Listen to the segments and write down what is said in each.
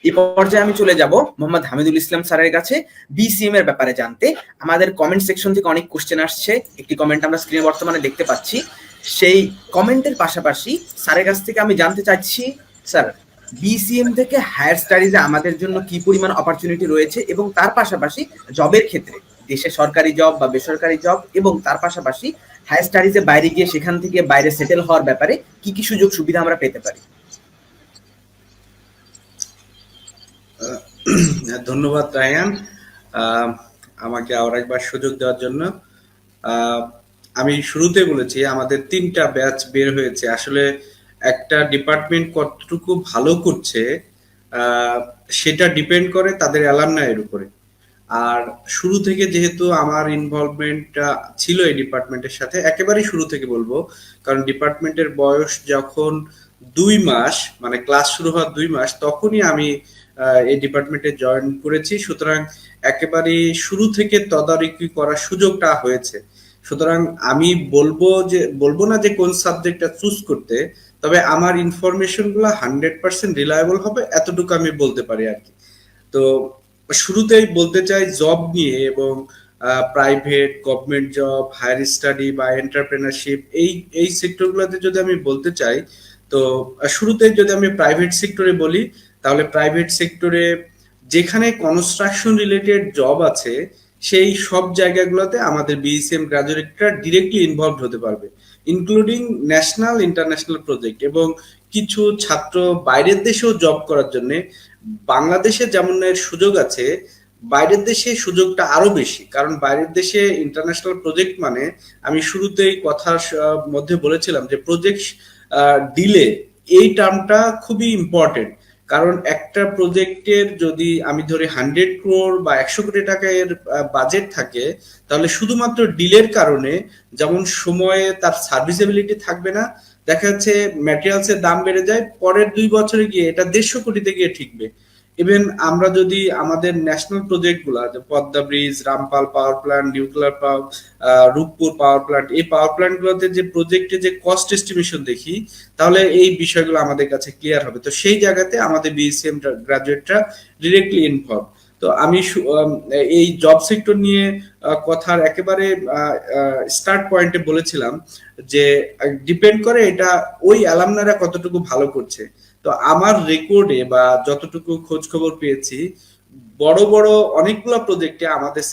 এই পর্যায়ে আমি চলে যাব মোহাম্মদ হামিদুল ইসলাম স্যারের কাছে বিসিএম এর ব্যাপারে জানতে। আমাদের কমেন্ট সেকশন থেকে অনেক কোশ্চেন আসছে, একটি কমেন্ট আমরা স্ক্রিনে বর্তমানে দেখতে পাচ্ছি। সেই কমেন্টের পাশাপাশি স্যারের কাছ থেকে আমি জানতে চাচ্ছি, স্যার বিসিএম থেকে হায়ার স্টাডিজে আমাদের জন্য কি পরিমাণ অপরচুনিটি রয়েছে, এবং তার পাশাপাশি জবের ক্ষেত্রে দেশে সরকারি জব বা বেসরকারি জব, এবং তার পাশাপাশি হায়ার স্টাডিজে বাইরে গিয়ে সেখান থেকে বাইরে সেটেল হওয়ার ব্যাপারে কি কি সুযোগ সুবিধা আমরা পেতে পারি। ধন্যবাদ রায়ান, আমাকে আবার একবার সুযোগ দেওয়ার জন্য। আমি শুরুতে বলেছি আমাদের 3টা ব্যাচ বের হয়েছে। আসলে একটা ডিপার্টমেন্ট কতটুকু ভালো করছে সেটা ডিপেন্ড করে তাদের অ্যালামনাইয়ের উপরে। আর শুরু থেকে যেহেতু আমার ইনভলভমেন্ট ছিল এই ডিপার্টমেন্টের সাথে, একেবারেই শুরু থেকে বলবো, কারণ ডিপার্টমেন্টের বয়স যখন 2 মাস, মানে ক্লাস শুরু হওয়ার 2 মাস, তখনই আমি এই ডিপার্টমেন্টে জয়েন করেছি। সুতরাং একেবারে শুরু থেকে তদারকি করার সুযোগটা হয়েছে। সুতরাং আমি বলবো না যে কোন সাবজেক্টটা চুজ করতে, তবে আমার ইনফরমেশন গুলো 100% রিলায়েবল হবে, এতটুকু আমি বলতে পারি আর কি। তো শুরুতেই বলতে চাই জব নিয়ে, এবং private, government job, higher study বা এন্টারপ্রেনারশিপ, এই সেক্টরগুলোতে যদি আমি বলতে চাই, তো শুরুতে যদি আমি প্রাইভেট সেক্টরে বলি, তাহলে প্রাইভেট সেক্টরে যেখানে কনস্ট্রাকশন রিলেটেড জব আছে সেই সব জায়গাগুলোতে আমাদের বিএসএম গ্রাজুয়েটরা ডিরেক্টলি ইনভলভ হতে পারবে, ইনক্লুডিং ন্যাশনাল ইন্টারন্যাশনাল প্রজেক্ট। এবং কিছু ছাত্র বাইরের দেশেও জব করার জন্য, বাংলাদেশে যেমন এর সুযোগ আছে, বাইরের দেশে সুযোগটা আরো বেশি। কারণ বাইরের দেশে ইন্টারন্যাশনাল প্রজেক্ট মানে, আমি শুরুতেই কথার মধ্যে বলেছিলাম যে প্রজেক্ট ডিলে, এই টার্মটা খুবই ইম্পর্টেন্ট। কারণ একটা প্রজেক্টের যদি আমি ধরি 100 crore বা 100 কোটি টাকা এর বাজেট থাকে, তাহলে শুধুমাত্র ডিলের কারণে যেমন সময়ে তার সার্ভিসেবিলিটি থাকবে না, দেখা যাচ্ছে ম্যাটেরিয়ালস এর দাম বেড়ে যায়, পরের 2 বছরে গিয়ে এটা 150 কোটিতে গিয়ে ঠিকবে। ইভেন আমরা যদি আমাদের ন্যাশনাল প্রজেক্ট গুলা, যে Padma bridge, Rampal power plant, nuclear power, Rooppur power plant, এই পাওয়ার প্ল্যান্ট গুলোতে যে প্রজেক্টে যে কস্ট এস্টিমেশন দেখি, তাহলে এই বিষয়গুলো আমাদের কাছে ক্লিয়ার হবে। তো সেই জায়গাতে আমাদের বিএসএম গ্রাজুয়েটরা ডিরেক্টলি ইনভলভ। তো আমি এই জব সেক্টর নিয়ে কথার একেবারে স্টার্ট পয়েন্টে বলেছিলাম যে ডিপেন্ড করে এটা ওই অ্যালামনারা কতটুকু ভালো করছে। তো আমার রেকর্ডে বা যতটুকু খোঁজ খবর পেয়েছি, বড় বড় অনেকগুলো প্রজেক্টে আমাদের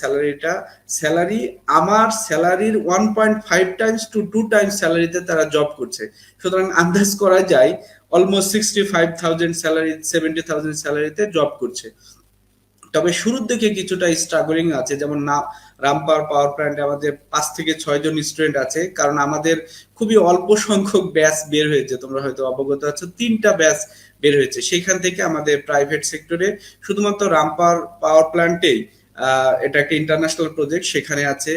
স্যালারি আমার স্যালারির 1.5 টাইমস টু 2 টাইমস স্যালারিতে তারা জব করছে। সুতরাং আন্দাজ করা যায় অলমোস্ট 65,000 স্যালারি, 70,000 স্যালারিতে জব করছে। তবে শুরুর দিকে কিছুটা স্ট্রাগলিং আছে, যেমন রামপাল পাওয়ার প্ল্যান্টে আমাদের 5 থেকে 6 জন স্টুডেন্ট আছে, কারণ আমাদের খুবই অল্প সংখ্যক ব্যাচ বের হয়েছে, তোমরা হয়তো অবগত আছো, 3টা ব্যাচ বের হয়েছে। সেখান থেকে আমাদের প্রাইভেট সেক্টরে শুধুমাত্র রামপাল পাওয়ার প্ল্যান্টেই, এটা একটা ইন্টারন্যাশনাল প্রজেক্ট, সেখানে আছে।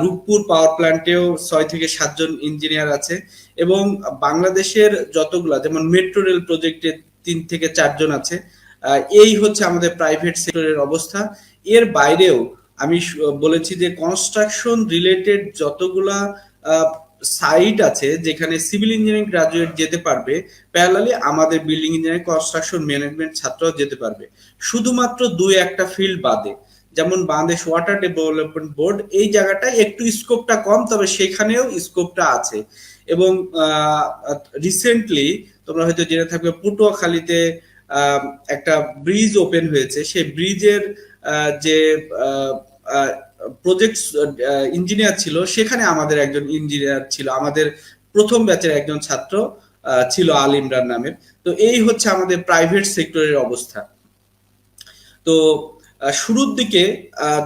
রূপপুর পাওয়ার প্ল্যান্টেও 6 থেকে 7 জন ইঞ্জিনিয়ার আছে। এবং বাংলাদেশের যতগুলা, যেমন মেট্রো রেল প্রজেক্টে 3 থেকে 4 জন আছে। এই হচ্ছে আমাদের প্রাইভেট সেক্টরের অবস্থা। এর বাইরেও আমি বলেছি যে কনস্ট্রাকশন রিলেটেড যতগুলা সাইট আছে যেখানে সিভিল ইঞ্জিনিয়ারিং গ্রাজুয়েট যেতে পারবে, প্যারালালি আমাদের বিল্ডিং ইঞ্জিনিয়ারিং, কনস্ট্রাকশন ম্যানেজমেন্ট ছাত্রও যেতে পারবে, শুধুমাত্র 2-1টা ফিল্ড বাদে। যেমন বাংলাদেশ ওয়াটার ডেভেলপমেন্ট বোর্ড, এই জায়গাটায় একটু স্কোপটা কম, তবে সেখানেও স্কোপটা আছে। এবং রিসেন্টলি তোমরা হয়তো জেনে থাকবে, পটুয়াখালীতে একটা ব্রিজ ওপেন হয়েছে। সেই ব্রিজের যে প্রজেক্ট ইঞ্জিনিয়ার ছিল, সেখানে আমাদের একজন ইঞ্জিনিয়ার ছিল, আমাদের প্রথম ব্যাচের একজন ছাত্র ছিল আল ইমরান নামের। তো এই হচ্ছে আমাদের প্রাইভেট সেক্টরের অবস্থা। তো শুরুর দিকে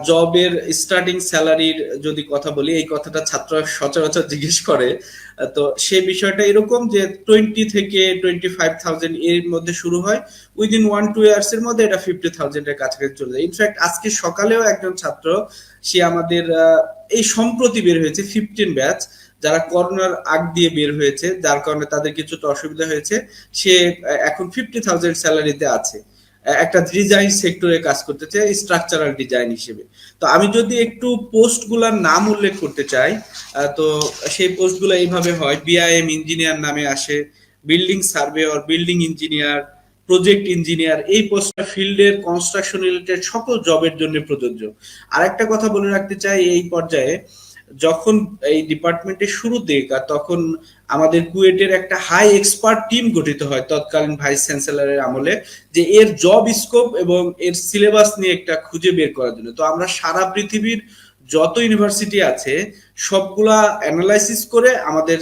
জবের স্টার্টিং স্যালারির যদি কথা বলি, এই কথাটা ছাত্র সচরাচর জিজ্ঞেস করে। তো সেই বিষয়টা এরকম যে 20 থেকে 25,000 এর মধ্যে শুরু হয়, উইদিন 1-2 ইয়ার্স এর মধ্যে এটা 50,000 এর কাছাকাছি চলে যায়। ইনফ্যাক্ট আজকে সকালেও একজন ছাত্র, সে আমাদের এই সম্প্রতি বের হয়েছে 15 ব্যাচ, যারা করোনার আগ দিয়ে বের হয়েছে, যার কারণে তাদের কিছুটা অসুবিধা হয়েছে, সে এখন 50,000 স্যালারিতে আছে, একটা ডিজাইন সেক্টরে কাজ করতে চাই, স্ট্রাকচারাল ডিজাইন হিসেবে। তো আমি যদি একটু পোস্টগুলোর নাম উল্লেখ করতে চাই, তো সেই পোস্টগুলো এইভাবে হয়: বিআইএম ইঞ্জিনিয়ার নামে আসে, building surveyor, building engineer, project engineer, এই পোস্টটা ফিল্ডের কনস্ট্রাকশন রিলেটেড সকল জবের জন্য প্রযোজ্য। আর একটা কথা বলে রাখতে চাই, এই পর্যায়ে যখন এই ডিপার্টমেন্টের শুরুতে তখন আমাদের কুয়েটের একটা হাই এক্সপার্ট টিম গঠিত হয় তৎকালীন ভাইস চ্যান্সেলরের আমলে, যে এর জব স্কোপ এবং এর সিলেবাস নিয়ে একটা খুঁজে বের করার জন্য। তো আমরা সারা পৃথিবীর যত ইউনিভার্সিটি আছে সবগুলা অ্যানালাইসিস করে আমাদের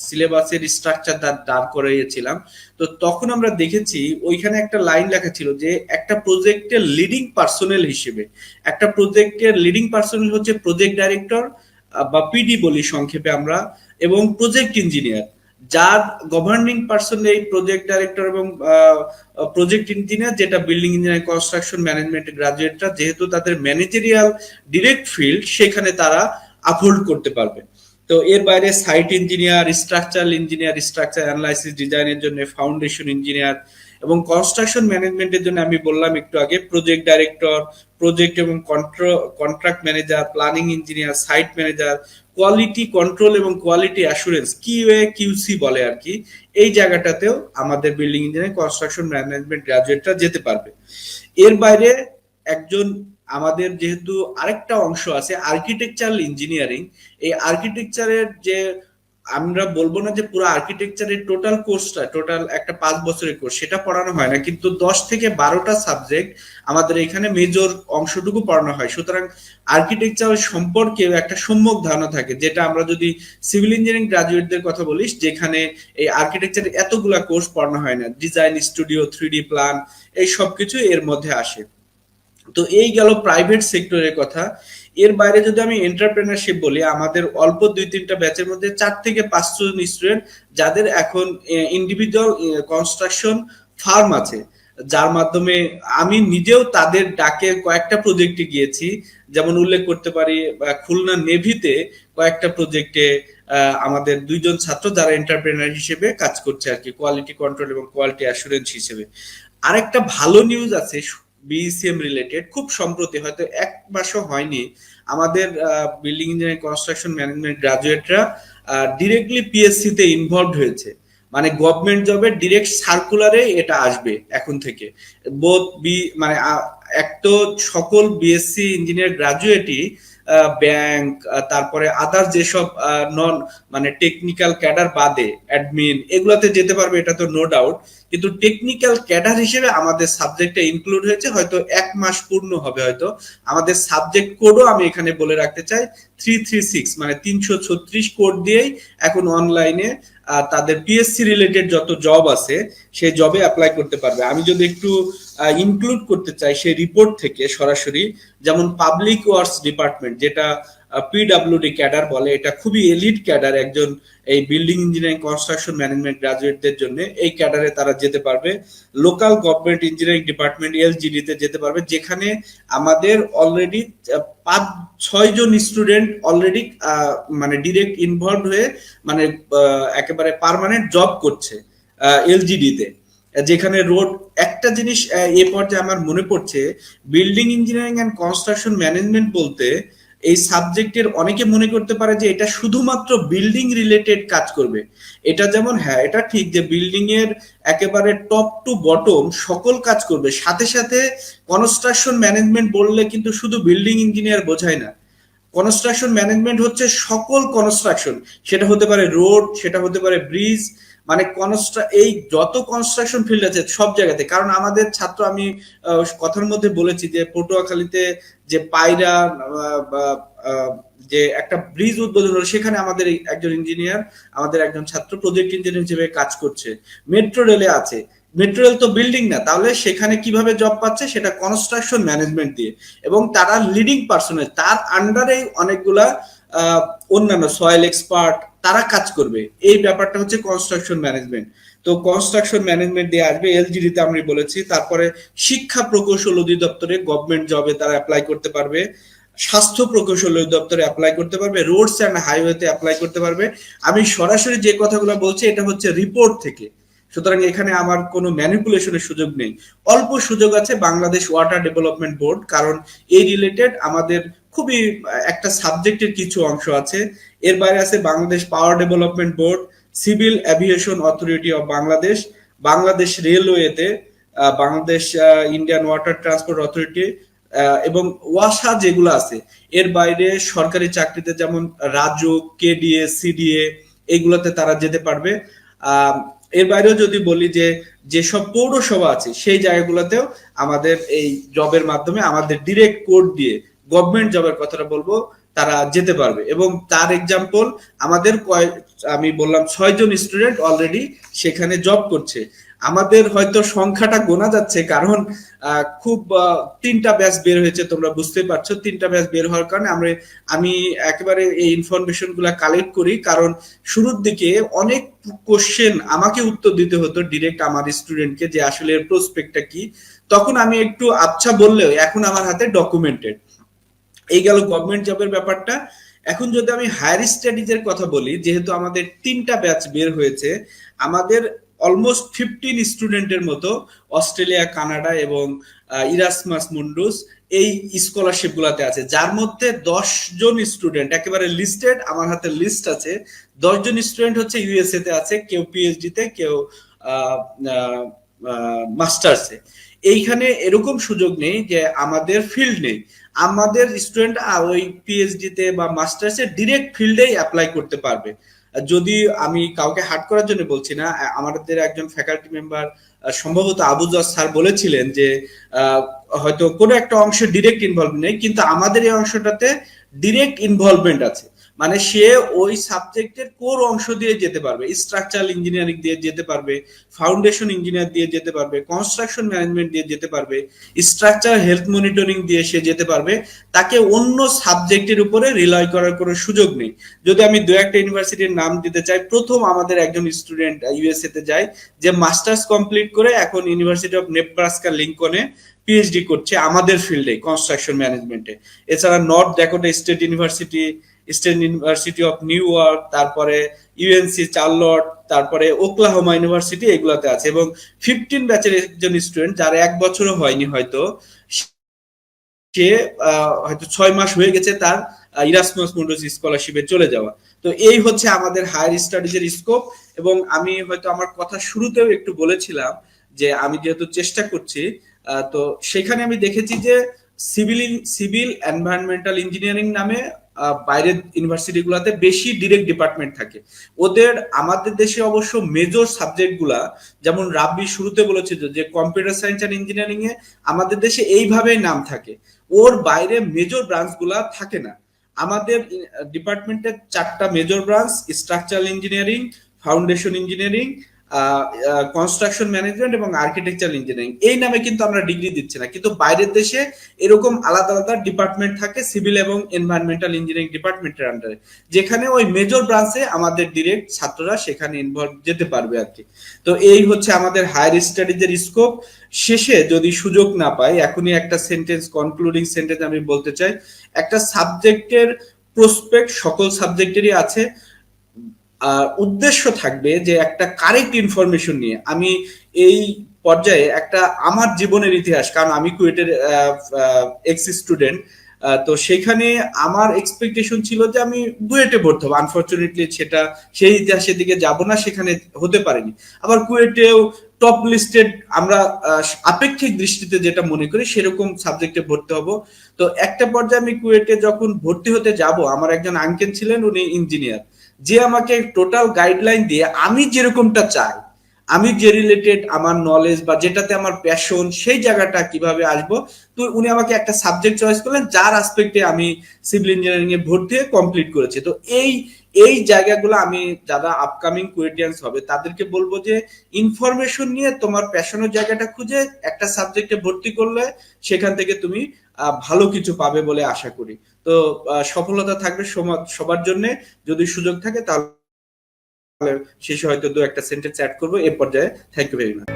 সিলেবাসের স্ট্রাকচার দাঁড় করিয়েছিলাম। তো তখন আমরা দেখেছি ওইখানে একটা লাইন লেখা ছিল যে একটা প্রজেক্টের লিডিং পার্সোনেল হিসেবে, একটা প্রজেক্টের লিডিং পার্সোনেল হচ্ছে প্রজেক্ট ডাইরেক্টর বা পিডি বলি সংক্ষেপে আমরা, এবং প্রজেক্ট ইঞ্জিনিয়ার, যার গভর্নিং পার্সন এই প্রজেক্ট ডাইরেক্টর এবং প্রজেক্ট ইঞ্জিনিয়ার, যেটা বিল্ডিং ইঞ্জিনিয়ারিং কনস্ট্রাকশন ম্যানেজমেন্ট গ্রাজুয়েটরা, যেহেতু তাদের ম্যানেজারিয়াল ডিরেক্ট ফিল্ড, সেখানে তারা আপহোল্ড করতে পারবে। তো এর বাইরে site engineer, structural engineer, structure analysis ডিজাইনের জন্য ফাউন্ডেশন ইঞ্জিনিয়ার, এবং কনস্ট্রাকশন ম্যানেজমেন্টের জন্য আমি বললাম একটু আগে প্রজেক্ট ডাইরেক্টর, প্রজেক্ট এবং contract manager, planning engineer, site manager, quality control এবং কোয়ালিটি অ্যাসুরেন্স, কিউএ কিউসি বলে আর কি, এই জায়গাটাতেও আমাদের বিল্ডিং ইঞ্জিনিয়ারিং কনস্ট্রাকশন ম্যানেজমেন্ট গ্রাজুয়েটরা যেতে পারবে। এর বাইরে একজন আমাদের যেহেতু আরেকটা অংশ আছে আর্কিটেকচারাল ইঞ্জিনিয়ারিং, এই আর্কিটেকচারের যে আমরা বলবো না যে পুরো আর্কিটেকচারের টোটাল কোর্সটা, টোটাল একটা 5 বছরের কোর্স, সেটা পড়ানো হয় না, কিন্তু 10 থেকে 12টা সাবজেক্ট আমাদের এখানে মেজর অংশটুকু পড়ানো হয়। সুতরাং আর্কিটেকচার সম্পর্কে একটা সম্যক ধারণা থাকে, যেটা আমরা যদি সিভিল ইঞ্জিনিয়ারিং গ্রাজুয়েটদের কথা বলিস, যেখানে এই আর্কিটেকচারের এতগুলা কোর্স পড়ানো হয় না, ডিজাইন স্টুডিও, 3D প্ল্যান, এই সবকিছু এর মধ্যে আসে। তো এই গেল প্রাইভেট সেক্টরের কথা। এর বাইরে যদি আমি এন্টারপ্রেনারশিপ বলি, আমাদের অল্প 2-3টা ব্যাচের মধ্যে 4 থেকে 5 জন স্টুডেন্ট যাদের এখন ইন্ডিভিজুয়াল কনস্ট্রাকশন ফার্ম আছে, যার মাধ্যমে আমি নিজেও তাদের ডাকে কয়েকটা প্রজেক্টে গিয়েছি। যেমন উল্লেখ করতে পারি খুলনা নেভিতে কয়েকটা প্রজেক্টে আমাদের 2 জন ছাত্র যারা এন্টারপ্রেনার হিসেবে কাজ করছে আর কি, কোয়ালিটি কন্ট্রোল এবং কোয়ালিটি অ্যাসুরেন্স হিসেবে। আরেকটা ভালো নিউজ আছে বিইসিএম রিলেটেড, খুব সম্প্রতি, হয়তো 1 মাসও হয়নি, আমাদের বিল্ডিং ইঞ্জিনিয়ারিং কনস্ট্রাকশন ম্যানেজমেন্ট গ্রাজুয়েটরা ডিরেক্টলি পিএসসি তে ইনভলভড হয়েছে। মানে গভর্নমেন্ট জবের ডিরেক্ট সার্কুলারে এটা আসবে এখন থেকে। বোথ মানে এক তো সকল বিএসসি ইঞ্জিনিয়ার গ্রাজুয়েটই ব্যাংক, তারপরে আদার যেসব নন মানে টেকনিক্যাল ক্যাডার বাদে অ্যাডমিন, এগুলাতে যেতে পারবে, এটা তো নো ডাউট। কিন্তু টেকনিক্যাল ক্যাডার হিসেবে আমাদের সাবজেক্টে ইনক্লুড হয়েছে, হয়তো 1 মাস পূর্ণ হবে হয়তো। আমাদের সাবজেক্ট কোডও আমি এখানে বলে রাখতে চাই 336, মানে 336 কোড দিয়েই এখন অনলাইনে তাদের পিএসসি রিলেটেড যত জব আছে সেই জবে অ্যাপ্লাই করতে পারবে। আমি যদি একটু ইনক্লুড করতে চাই সেই রিপোর্ট থেকে সরাসরি, যেমন পাবলিক ওয়ার্কস ডিপার্টমেন্ট, যেটা পিডব্লিউডি ক্যাডার বলে, এটা খুবই এলিট ক্যাডার একজন এই বিল্ডিং ইঞ্জিনিয়ারিং কনস্ট্রাকশন ম্যানেজমেন্ট গ্রাজুয়েটদের জন্য। এই ক্যাডারে তারা যেতে পারবে। Local government engineering department LGD তে যেতে পারবে, যেখানে আমাদের অলরেডি 5-6 জন স্টুডেন্ট অলরেডি মানে ডিরেক্ট ইনভলভ হয়ে মানে একেবারে পার্মানেন্ট জব করছে এলজিডি তে, যেখানে রোড একটা জিনিস এ পর্যায়ে আমার মনে পড়ছে, building engineering and construction management বলতে এই সাবজেক্টের অনেকে মনে করতে পারে যে এটা শুধুমাত্র বিল্ডিং রিলেটেড কাজ করবে। এটা যেমন হ্যাঁ, এটা ঠিক যে বিল্ডিং এর একেবারে টপ টু বটম সকল কাজ করবে, সাথে সাথে কনস্ট্রাকশন ম্যানেজমেন্ট বললে কিন্তু শুধু বিল্ডিং ইঞ্জিনিয়ার বোঝায় না। কনস্ট্রাকশন ম্যানেজমেন্ট হচ্ছে সকল কনস্ট্রাকশন, সেটা হতে পারে রোড, সেটা হতে পারে ব্রিজ, মানে এই যত কনস্ট্রাকশন ফিল্ড আছে সব জায়গাতে। কারণ আমাদের ছাত্র, আমি কথার মধ্যে বলেছি যে পটুয়াখালীতে যে পায়রা যে একটা ব্রিজ উদ্বোধন হলো, সেখানে আমাদের একজন ইঞ্জিনিয়ার, আমাদের একজন ছাত্র প্রজেক্ট ইঞ্জিনিয়ার হিসেবে কাজ করছে। মেট্রো রেলে আছে, মেট্রো রেল তো বিল্ডিং না, তাহলে সেখানে কিভাবে জব পাচ্ছে, সেটা কনস্ট্রাকশন ম্যানেজমেন্ট দিয়ে, এবং তারা লিডিং পার্সনের, তার আন্ডারে অনেকগুলা অন্যান্য সয়েল এক্সপার্ট তারা কাজ করবে। এই ব্যাপারটা হচ্ছে কনস্ট্রাকশন ম্যানেজমেন্ট। তো কনস্ট্রাকশন ম্যানেজমেন্ট দিয়ে আসবে এলজিডিতে আমি বলেছি। তারপরে শিক্ষা প্রকৌশল অধিদপ্তরে গভর্নমেন্ট জবে তারা অ্যাপ্লাই করতে পারবে, স্বাস্থ্য প্রকৌশল অধিদপ্তরে অ্যাপ্লাই করতে পারবে, রোডস অ্যান্ড হাইওয়েতে অ্যাপ্লাই করতে পারবে। আমি সরাসরি যে কথাগুলো বলছি এটা হচ্ছে রিপোর্ট থেকে, সুতরাং এখানে আমার কোনো ম্যানিপুলেশনের সুযোগ নেই। অল্প সুযোগ আছে বাংলাদেশ ওয়াটার ডেভেলপমেন্ট বোর্ড, কারণ এই রিলেটেড আমাদের খুবই একটা সাবজেক্টের কিছু অংশ আছে। এর বাইরে আছে Bangladesh power development board, civil aviation authority of Bangladesh, Bangladesh রেলওয়েতে, Bangladesh Indian water transport authority এবং ওয়াসা যেগুলো আছে, এর বাইরে সরকারি চাকরিতে যেমন রাজুক, কেডিএ, সিডিএ এইগুলোতে তারা যেতে পারবে। এর বাইরেও যদি বলি যে যেসব পৌরসভা আছে সেই জায়গাগুলোতেও আমাদের এই জবের মাধ্যমে আমাদের ডিরেক্ট কোড দিয়ে গভর্নমেন্ট জবের কথাটা বলবো, তারা যেতে পারবে। এবং তার এক্সাম্পল আমাদের আমি বললাম 6 জন স্টুডেন্ট অলরেডি সেখানে জব করছে। আমাদের হয়তো সংখ্যাটা গোনা যাচ্ছে, কারণ খুব 3টা ব্যাচ বের হয়েছে, তোমরা বুঝতে পারছো। 3টা ব্যাচ বের হওয়ার কারণে আমি একেবারে এই ইনফরমেশন গুলা কালেক্ট করি, কারণ শুরুর দিকে অনেক কোশ্চেন আমাকে উত্তর দিতে হতো ডিরেক্ট আমার স্টুডেন্টকে যে আসলে এর প্রসপেক্টটা কি। তখন আমি একটু আচ্ছা বললেও এখন আমার হাতে ডকুমেন্টেড। এই গেল গভর্নমেন্ট জবের ব্যাপারটা। এখন যদি আমি হায়ার স্টাডিজের কথা বলি, যেহেতু আমাদের 3টা ব্যাচ বের হয়েছে, আমাদের অলমোস্ট 15 স্টুডেন্টের মতো অস্ট্রেলিয়া, কানাডা এবং ইরাসমাস মুন্ডুস এই স্কলারশিপ গুলাতে আছে, যার মধ্যে 10 জন স্টুডেন্ট একেবারে লিস্টেড, আমার হাতে লিস্ট আছে। 10 জন স্টুডেন্ট হচ্ছে ইউএসএ তে আছে, কেউ পিএইচডি তে, কেউ মাস্টার্সে। এইখানে এরকম সুযোগ নেই যে আমাদের ফিল্ড নেই, আমাদের স্টুডেন্ট ওই পিএইচডি তে বা মাস্টার্সে ডিরেক্ট ফিল্ডেই অ্যাপ্লাই করতে পারবে। যদি আমি কাউকে হার্ড করার জন্য বলছি না, আমাদের একজন ফ্যাকাল্টি মেম্বার সম্ভবত আবুজার স্যার বলেছিলেন যে হয়তো কোনো একটা অংশে ডিরেক্ট ইনভলভ নেই, কিন্তু আমাদের এই অংশটাতে ডিরেক্ট ইনভলভমেন্ট আছে। মানে সে ওই সাবজেক্টের কোর অংশ দিয়ে যেতে পারবে, স্ট্রাকচারাল ইঞ্জিনিয়ারিং দিয়ে যেতে পারবে, ফাউন্ডেশন ইঞ্জিনিয়ার দিয়ে যেতে পারবে, কনস্ট্রাকশন ম্যানেজমেন্ট দিয়ে যেতে পারবে, স্ট্রাকচার হেলথ মনিটরিং দিয়ে সে যেতে পারবে। তাকে অন্য সাবজেক্টের উপরে রিলাই করার কোনো সুযোগ নেই। যদি আমি দু একটা ইউনিভার্সিটির নাম দিতে চাই, প্রথম আমাদের একজন স্টুডেন্ট ইউএসএ তে যায়, যে মাস্টার্স কমপ্লিট করে এখন ইউনিভার্সিটি অফ নেব্রাস্কা লিঙ্কনে পিএইচডি করছে আমাদের ফিল্ডে কনস্ট্রাকশন ম্যানেজমেন্টে। এছাড়া north Dakota state university, state university of new York, তারপরে ইউএনসি চার্লট, তারপরে ওকলাহোমা ইউনিভার্সিটি এগুলাতে আছে। এবং 15 ব্যাচের একজন স্টুডেন্ট, যার 1 বছরও হয়নি হয়তো, সে হয়তো 6 মাস হয়ে গেছে তার ইরাসমাস মুন্ডাস স্কলারশিপে চলে যাওয়া। তো এই হচ্ছে আমাদের হায়ার স্টাডিজের স্কোপ। এবং আমি হয়তো আমার কথা শুরুতেও একটু বলেছিলাম যে আমি যেহেতু চেষ্টা করছি, তো সেখানে আমি দেখেছি যে সিভিল এনভায়রনমেন্টাল ইঞ্জিনিয়ারিং নামে বাইরের ইউনিভার্সিটি গুলাতে বেশি ডিরেক্ট ডিপার্টমেন্ট থাকে ওদের। আমাদের দেশে অবশ্য মেজর সাবজেক্ট গুলা, যেমন রাব্বি শুরুতে বলেছিল যে কম্পিউটার সায়েন্স এন্ড ইঞ্জিনিয়ারিং এ আমাদের দেশে এইভাবেই নাম থাকে, ওর বাইরে মেজর ব্রাঞ্চ গুলা থাকে না। আমাদের ডিপার্টমেন্টের 4টা major branch, structural engineering, foundation engineering, construction management এবং আর্কিটেকচারাল ইঞ্জিনিয়ারিং, এই নামে কিন্তু আমরা ডিগ্রি দিচ্ছি না। কিন্তু বাইরের দেশে এরকম আলাদা আলাদা ডিপার্টমেন্ট থাকে সিভিল এবং এনভায়রনমেন্টাল ইঞ্জিনিয়ারিং ডিপার্টমেন্টের আন্ডারে, যেখানে ওই মেজর ব্রাঞ্চে আমাদের ডিরেক্ট ছাত্ররা সেখানে ইনভলভ যেতে পারবে আর কি। তো এই হচ্ছে আমাদের হায়ার স্টাডিজের স্কোপ। শেষে যদি সুযোগ না পাই, এখনই একটা সেন্টেন্স, কনক্লুডিং সেন্টেন্স আমি বলতে চাই। একটা সাবজেক্টের প্রসপেক্ট সকল সাবজেক্টেরই আছে, উদ্দেশ্য থাকবে যে একটা কারেক্ট ইনফরমেশন নিয়ে আমি এই পর্যায়ে একটা আমার জীবনের ইতিহাস, কারণ আমি কুয়েটের এক্স স্টুডেন্ট, তো সেখানে আমার এক্সপেকটেশন ছিল যে আমি বুয়েটে ভর্তি হবো। আনফরচুনেটলি সেটা সেই ইতিহাসের দিকে যাব না, সেখানে হতে পারেনি। আবার কুয়েটেও টপ লিস্টেড আমরা আপেক্ষিক দৃষ্টিতে যেটা মনে করি সেরকম সাবজেক্টে ভর্তি হব। তো একটা পর্যায়ে আমি কুয়েটে যখন ভর্তি হতে যাব, আমার একজন আঙ্কেল ছিলেন, উনি ইঞ্জিনিয়ার, যে আমাকে টোটাল গাইডলাইন দিয়ে আমি যেরকমটা চাই, আমি যে রিলেটেড আমার নলেজ বা যেটাতে আমার প্যাশন, সেই জায়গাটা কিভাবে আসবো, তো উনি আমাকে একটা সাবজেক্ট চয়েস করলেন যার আসপেক্টে আমি সিভিল ইঞ্জিনিয়ারিং এ ভর্তি হয়ে কমপ্লিট করেছি। তো এই জায়গাগুলো আমি যারা আপকামিং কুয়েটিয়ান্স হবে তাদেরকে বলবো যে ইনফরমেশন নিয়ে তোমার প্যাশনের জায়গাটা খুঁজে একটা সাবজেক্টে ভর্তি করলে সেখান থেকে তুমি ভালো কিছু পাবে বলে আশা করি। তো সফলতা থাকবে সবার জন্য। যদি সুযোগ থাকে তাহলে শেষে হয়তো 2 একটা সেন্টেন্স অ্যাড করবো এ পর্যায়ে। Thank you very much.